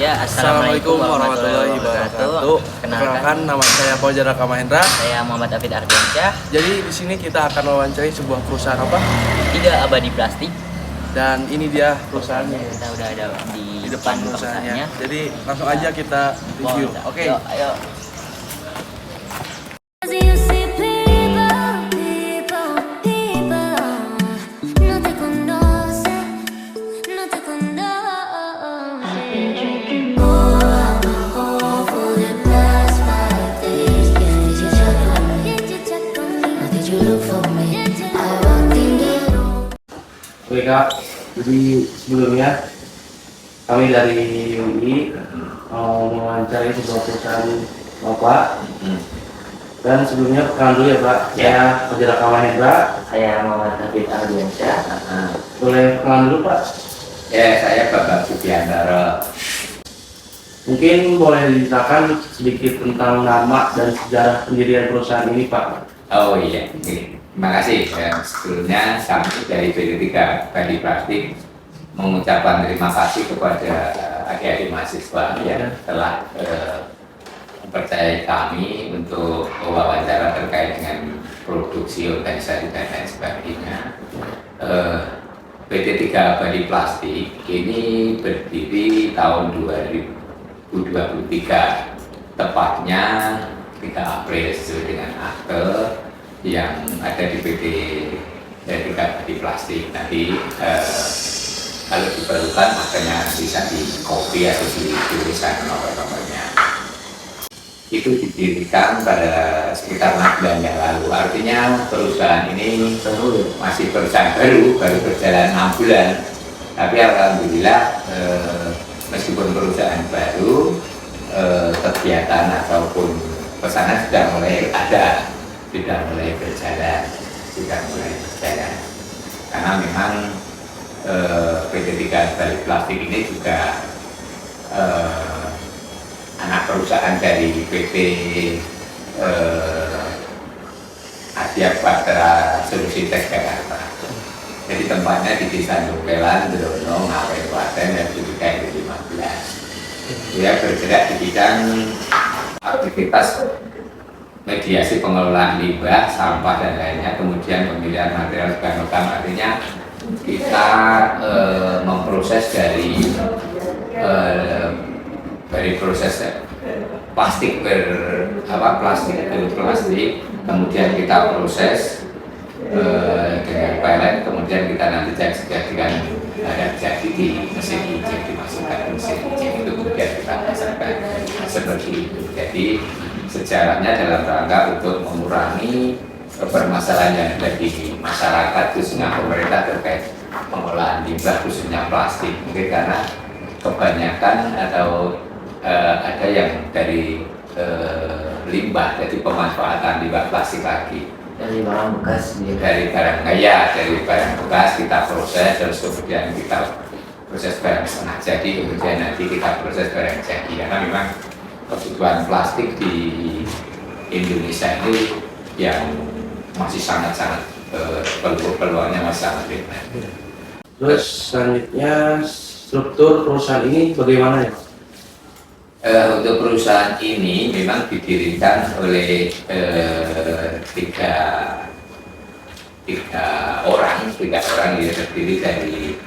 Ya, assalamualaikum warahmatullahi wabarakatuh. Kenalkan, nama saya Fajar Raka Mahendra. Saya Muhammad Afid Ardiansyah. Jadi di sini kita akan mewawancarai sebuah perusahaan apa? Ida Abadi Plastik. Dan ini dia perusahaannya. Kita udah ada di Depan perusahaannya. Jadi langsung aja kita review. Oke. Ayo. Oke Kak, jadi sebelumnya kami dari UI mau mewawancarai sebuah perusahaan Bapak. Dan sebelumnya perkenalan dulu ya Pak, saya Fajar Raka Mahendra. Saya Muhammad Afid Ardiansyah. Boleh perkenalan dulu Pak? Ya, saya Bapak Sugiantara. Mungkin boleh diceritakan sedikit tentang nama dan sejarah pendirian perusahaan ini Pak. Oh iya, terima kasih. Sebelumnya kami dari PT3 Abadi Plastik mengucapkan terima kasih kepada adik-adik mahasiswa yang telah mempercayai kami untuk wawancara terkait dengan produksi organisasi dan lain sebagainya. PT3 Abadi Plastik ini berdiri tahun 2023, tepatnya 3 April sesuai dengan akte yang ada di PT 3 Abadi Plastik. Nanti kalau diperlukan makanya bisa di copy atau di tulisan nomor-nomornya. Itu didirikan pada sekitar 6 bulan yang lalu. Artinya perusahaan ini masih perusahaan baru berjalan 6 bulan. Tapi alhamdulillah meskipun perusahaan baru, kegiatan ataupun pesanan sudah mulai ada, sudah mulai berjalan. Karena memang PT3 Abadi Plastik ini juga anak perusahaan dari PT Asia Patra Solusi Tek Jakarta. Jadi tempatnya di Desa Nupelan, Bedono, Ngawen, Klaten, dan juga 2015. Dia bergerak di bidang aktivitas mediasi pengelolaan limbah, sampah dan lainnya, kemudian pemilihan material bahan logam. Artinya kita memproses dari proses plastik plastik, kemudian kita proses dengan pelet, kemudian kita nanti jadikan jadi di mesin injek, dimasukkan ke mesin injek itu, kemudian kita pasarkan seperti itu. Jadi sejarahnya dalam rangka untuk mengurangi permasalahan yang ada di masyarakat, khususnya pemerintah terkait pengolahan limbah, khususnya plastik. Mungkin karena kebanyakan atau ada yang dari limbah, jadi pemanfaatan limbah plastik lagi Dari barang bekas. dari barang bekas kita proses, terus kemudian kita proses barang setengah jadi, kemudian nanti kita proses barang jadi. Karena memang kebutuhan plastik di Indonesia ini yang masih sangat-sangat peluangnya masih sangat lebar. Terus selanjutnya struktur perusahaan ini bagaimana ya Pak? Untuk perusahaan ini memang didirikan oleh tiga orang yang terdiri dari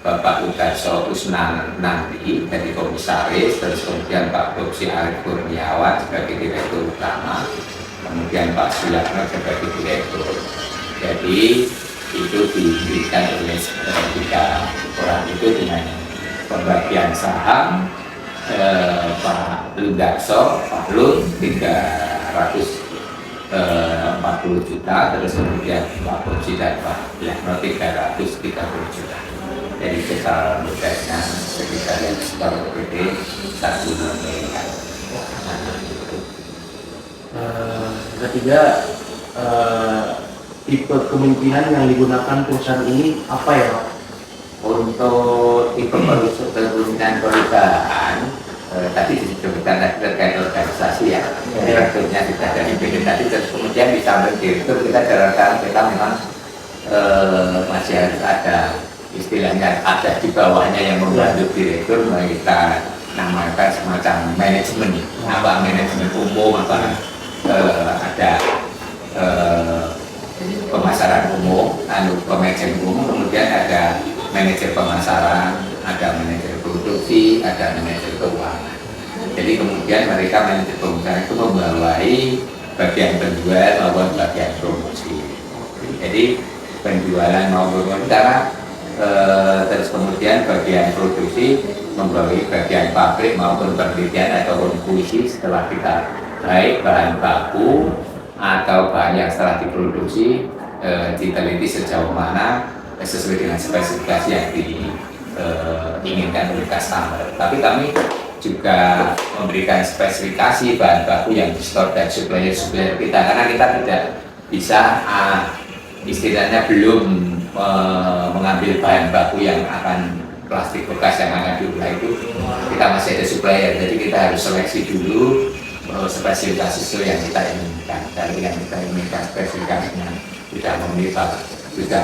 Bapak Udarso Kusnandi dari komisaris, terus kemudian Pak Boksi Arif Kurniawan sebagai direktur utama, kemudian Pak Suyatno sebagai direktur. Jadi itu diberikan oleh tiga orang itu dengan pembagian saham. Pak Ludarso, Pak Lun 340 juta, terus kemudian Pak Boksi dan Pak Yahno 330 juta. Jadi total modalnya sekitar yang separuh PT 1 miliar. Ketiga, tipe kepemimpinan yang digunakan perusahaan ini apa ya Pak? Untuk tipe kepemimpinan perusahaan, tadi disebutkan terkait organisasi ya, direkturnya kita dari PT tadi, terus kemudian di samping direktur kita jalankan, kita memang masih harus ada istilahnya ada di bawahnya yang membantu direktur, kita namakan semacam manajemen, apa manajemen umum, apa ada pemasaran umum, manajer umum, kemudian ada manajer pemasaran, ada manajer produksi, ada manajer keuangan. Jadi kemudian mereka manajer pemasaran itu membawai bagian penjual maupun bagian promosi. Jadi penjualan maupun karena terus kemudian bagian produksi membawai bagian pabrik maupun penelitian ataupun puisi setelah kita baik bahan baku atau bahan yang setelah diproduksi diteliti sejauh mana sesuai dengan spesifikasi yang diinginkan oleh customer. Tapi kami juga memberikan spesifikasi bahan baku yang di-store dan supplier kita, karena kita tidak bisa istilahnya belum mengambil bahan baku yang akan plastik bekas yang akan diolah itu, kita masih ada supplier, jadi kita harus seleksi dulu spesifikasi sesuai yang kita inginkan. Dari yang kita inginkan spesifikasinya tidak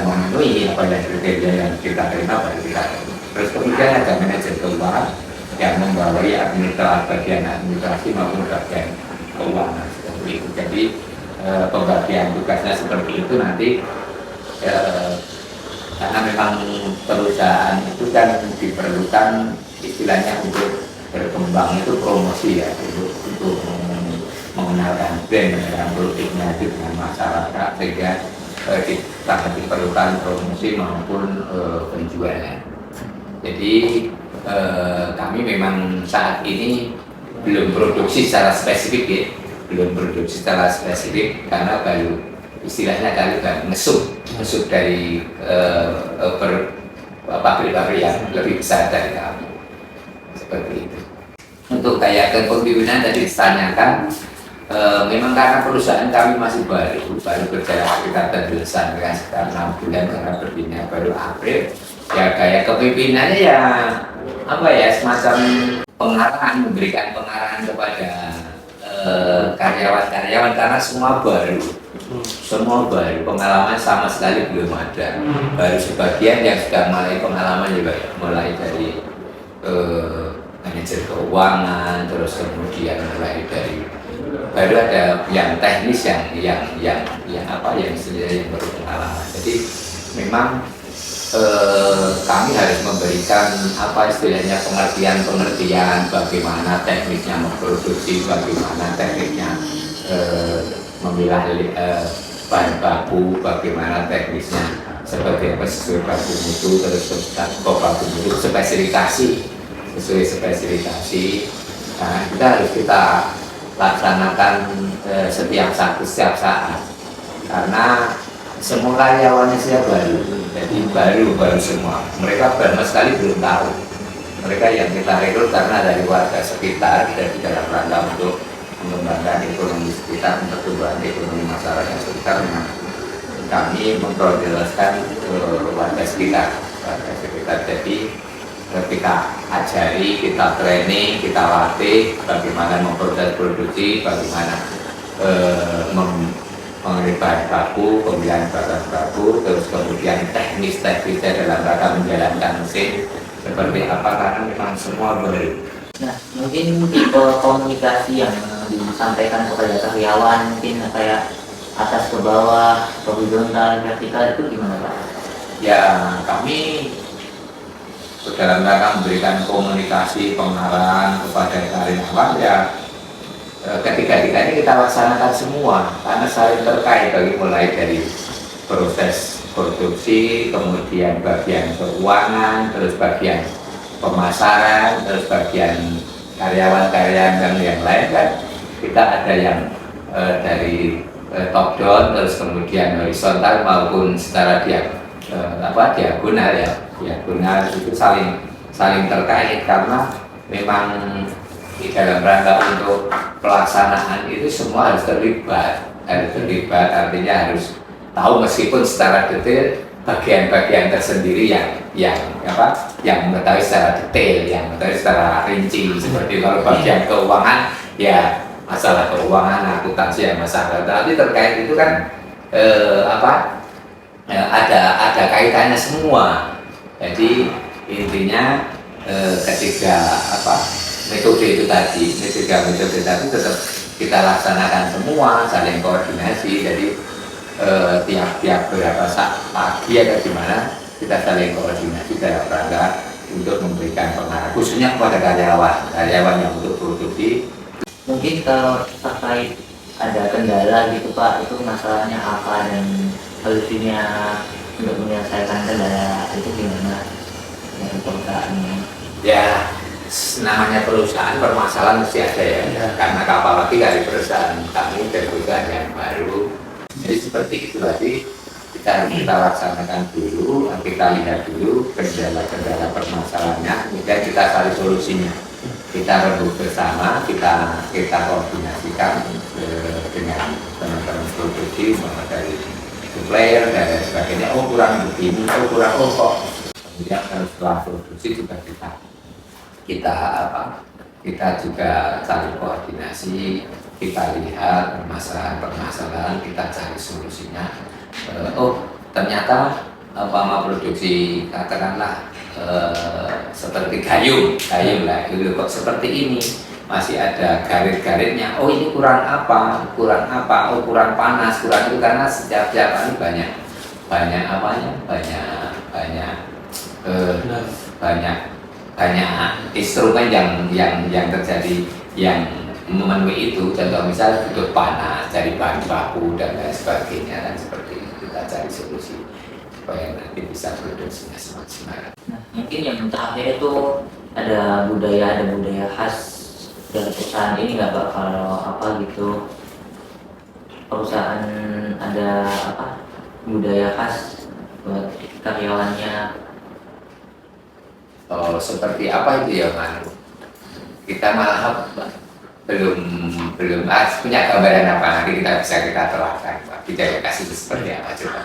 memenuhi apa yang kriteria yang kita terima, baru kita terima. Terus kemudian ada manajer keuangan yang membawai bagian administrasi maupun bagian keuangan seperti itu. Jadi pembagian tugasnya seperti itu nanti karena memang perusahaan itu kan diperlukan istilahnya untuk berkembang itu promosi ya, untuk mengenalkan brand, mengenalkan produknya itu dengan masyarakat, sehingga sangat diperlukan promosi maupun penjualan. Jadi kami memang saat ini belum produksi secara spesifik ya, karena baru istilahnya kali ngesuk dari pabrik-pabrik yang lebih besar dari kami, seperti itu. Untuk kayak kepemimpinan tadi ditanyakan, memang karena perusahaan kami masih baru berjalan sekitar 8 bulan, sekitar 6 bulan karena berdirinya baru April. Ya kayak kepemimpinannya ya apa ya, semacam pengarahan, memberikan pengarahan kepada karyawan-karyawan karena semua baru, pengalaman sama sekali belum ada. Baru sebagian yang sudah mulai pengalaman juga, mulai dari manajer keuangan, terus kemudian mulai dari baru ada yang teknis yang istilahnya yang baru pengalaman. Jadi memang kami harus memberikan apa istilahnya pengertian bagaimana tekniknya memproduksi, bagaimana tekniknya memilah bahan baku, bagaimana teknisnya seperti apa sesuai baku mutu, terus baku mutu sesuai spesifikasi. Nah, kita laksanakan setiap saat karena semua karyawannya saya baru, jadi baru semua. Mereka sama sekali belum tahu. Mereka yang kita rekrut karena dari warga sekitar, dari dalam rangka untuk mengembangkan ekonomi sekitar, pertumbuhan ekonomi masyarakat sekitar. Kami memprioritaskan warga sekitar. Jadi kita ajari, kita training, kita latih bagaimana memproses produksi, bagaimana mengenai bahan baku, pemilihan bahan baku, terus kemudian teknisnya dalam rangka menjalankan mesin seperti apa, karena memang semua baru. Nah, mungkin tipe komunikasi yang disampaikan kepada karyawan mungkin kayak atas ke bawah, horizontal, vertikal itu gimana Pak? Ya, kami dalam rangka memberikan komunikasi pengarahan kepada karyawan ya. Ketiga-tiganya kita laksanakan semua karena saling terkait, mulai dari proses produksi, kemudian bagian keuangan, terus bagian pemasaran, terus bagian karyawan-karyawan yang lain kan kita ada yang dari top down, terus kemudian horizontal maupun secara diagonal ya, diagonal itu saling terkait karena memang di dalam rangka untuk pelaksanaan itu semua harus terlibat, artinya harus tahu meskipun secara detail bagian-bagian tersendiri yang mengetahui secara detail, yang mengetahui secara rinci. Seperti kalau bagian keuangan ya masalah keuangan, akuntansi ya masalah, tapi terkait itu kan ada kaitannya semua. Jadi intinya ketiga metode itu tadi, metode tadi tetap kita laksanakan semua, saling koordinasi. Jadi tiap berapa saat pagi atau gimana kita saling koordinasi dalam rangka untuk memberikan pengaruh khususnya kepada karyawan yang untuk produksi. Mungkin kalau terkait ada kendala gitu Pak, itu masalahnya apa dan solusinya untuk menyelesaikan kendala itu gimana dari perusahaannya? Ya, namanya perusahaan permasalahan mesti ada ya, karena kapal lagi dari perusahaan kami dari perusahaan yang baru. Jadi seperti itu tadi kita laksanakan dulu, kita lihat dulu kendala-kendala permasalahannya, kemudian kita cari solusinya. Kita rembuk bersama, kita koordinasikan dengan teman-teman produksi, dari supplier dan lain sebagainya. Oh kurang begini, oh kurang kok. Kemudian setelah produksi juga kita juga cari koordinasi, kita lihat permasalahan, kita cari solusinya. Oh ternyata produksi katakanlah seperti gayung lah itu kok seperti ini, masih ada garit-garitnya. Oh ini kurang apa, oh kurang panas, kurang itu, karena setiap hari banyak instrumen yang terjadi yang memenuhi itu. Contoh misal butuh panas, cari bahan baku dan lain sebagainya, dan seperti itu kita cari solusi supaya nanti bisa produksinya semaksimal. Nah, mungkin yang terakhir itu ada budaya khas dari perusahaan ini nggak Pak? Kalau gitu perusahaan ada budaya khas buat karyawannya? Oh, seperti apa itu ya, Manu? Kita malah belum punya gambaran apa, nanti kita terapkan. Budaya kasih itu seperti apa coba?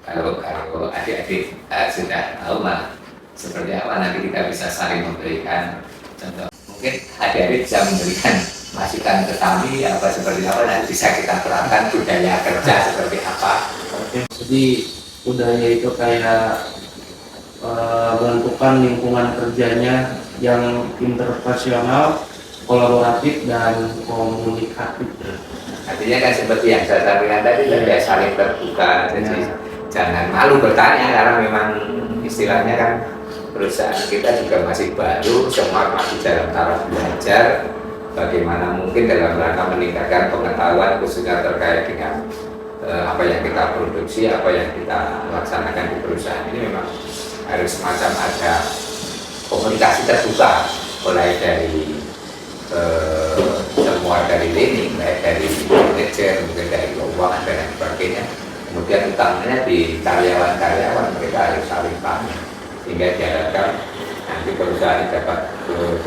Kalau adik-adik sudah tahu mah seperti apa, nanti kita bisa saling memberikan contoh. Mungkin adik-adik bisa memberikan masukan ke kami seperti apa, nanti bisa kita terapkan budaya kerja seperti apa. Jadi budaya itu kayak menentukan lingkungan kerjanya yang interpersonal, kolaboratif dan komunikatif. Artinya kan seperti yang saya sampaikan tadi, ya saling terbuka. Jadi jangan malu bertanya, karena memang istilahnya kan perusahaan kita juga masih baru, semua masih dalam taraf belajar. Bagaimana mungkin dalam rangka meningkatkan pengetahuan khususnya terkait dengan apa yang kita produksi, apa yang kita laksanakan di perusahaan ini, memang harus semacam ada komunikasi terbuka, mulai dari semua, dari lini, baik dari manajer, mungkin dari keuangan dan lain sebagainya. Kemudian utamanya di karyawan mereka harus saling paham, sehingga diharapkan nanti perusahaan dapat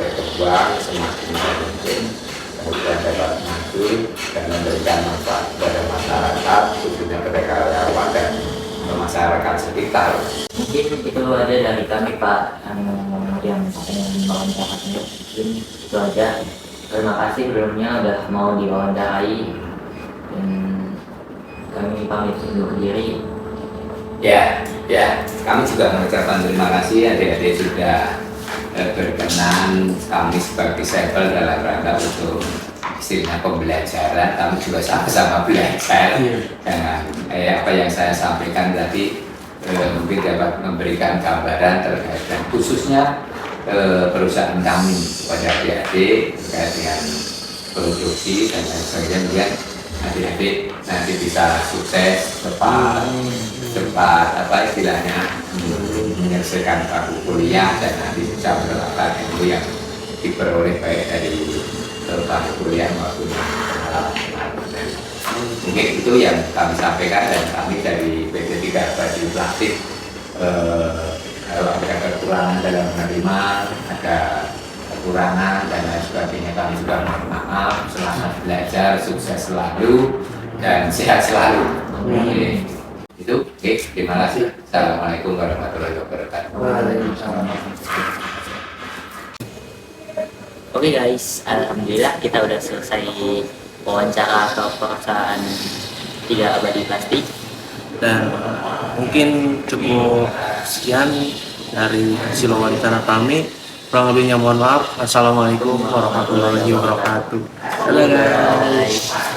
berkembang semaksimal mungkin, kemudian dapat maju dan memberikan manfaat kepada masyarakat, khususnya kepada karyawan dan masyarakat sekitar. Mungkin itu aja dari kami Pak, yang pengen wawancarai. Mungkin itu aja. Terima kasih sebelumnya udah mau diwawancarai, dan kami pamit undur diri. Ya, kami juga mengucapkan terima kasih adik-adik sudah berkenan kami sebagai sampel dalam rangka untuk istilahnya pembelajaran. Kami juga sama-sama belajar dengan apa yang saya sampaikan tadi, mungkin dapat memberikan gambaran terkait dan khususnya perusahaan kami kepada adik-adik terkait dengan produksi dan lain sebagainya. Kemudian adik-adik nanti bisa sukses cepat menyelesaikan bangku kuliah dan nanti bisa menerapkan ilmu yang diperoleh baik dari bangku kuliah maupun pengalaman. Mungkin itu yang kami sampaikan, dan kami dari PT Tiga Baju Plastik kalau ada kekurangan dalam menerima, ada kekurangan dan lain sebagainya, kami juga mohon maaf. Selamat belajar, sukses selalu dan sehat selalu. Itu terima kasih. Assalamualaikum warahmatullahi wabarakatuh. Oke guys, alhamdulillah kita udah selesai wawancara ke perusahaan Tiga Abadi Plastik. Dan mungkin cukup sekian dari hasil wawancara kami. Kurang lebihnya mohon maaf. Assalamualaikum warahmatullahi wabarakatuh. Dadah, guys.